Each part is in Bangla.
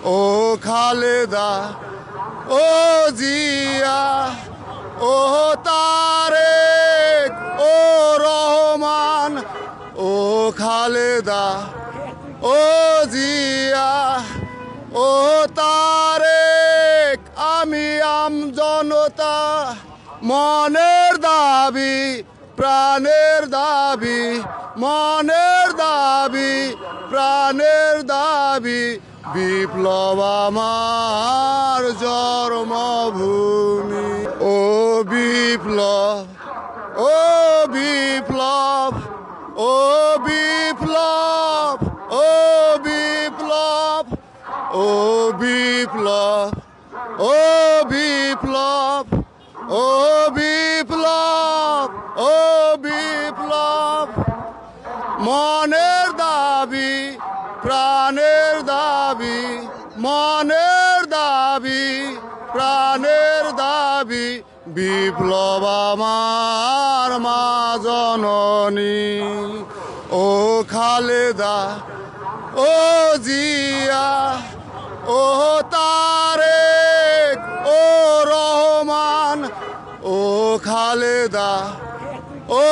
ও খালেদা ও জিয়া ও তারেক ও রহমান ও খালেদা ও জিয়া ও তারেক আমি জনতা মনের দাবি প্রাণের দাবি মনের দাবি প্রাণের দাবি বিপ্লব আমার জন্মভূমি ও বিপ্লব ও বিপ্লব ও বিপ্লব ও বিপ্লব ও বিপ্লব ও বিপ্লব ও বিপ্লব ও বিপ্লব মনের দাবি প্রাণের দাবি মনের দাবি প্রাণের দাবি বিপ্লব আমার মা জননী ও খালেদা ও জিয়া ও তারেক ও রহমান ও খালেদা ও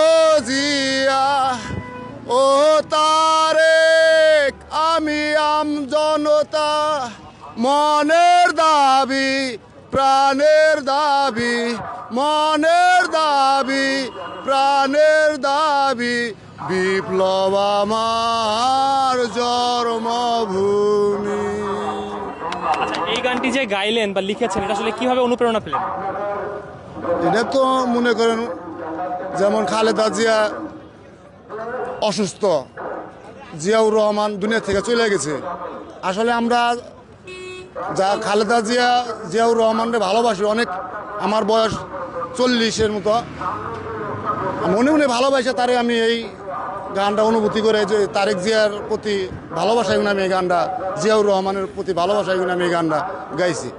জিয়া ও তারেক আমি জনতা মনের দাবি প্রাণের দাবি মনের দাবি প্রাণের দাবি বিপ্লব আমার জন্মভূমি। আচ্ছা, এই গানটি যে গাইলেন বা লিখেছেন এটা আসলে কিভাবে অনুপ্রেরণা পেলেন? এটা তো মনে করেন যেমন খালেদা জিয়া অসুস্থ, জিয়াউর রহমান দুনিয়া থেকে চলে গেছে। আসলে আমরা যা খালেদা জিয়াউর রহমানকে ভালোবাসি, অনেক আমার বয়স 40-এর মতো, মনে মনে ভালোবাসে তারে আমি এই গানটা অনুভূতি করে যে তারেক জিয়ার প্রতি ভালোবাসায় আমি এই গানটা, জিয়াউর রহমানের প্রতি ভালোবাসায় আমি এই গানটা গাইছি।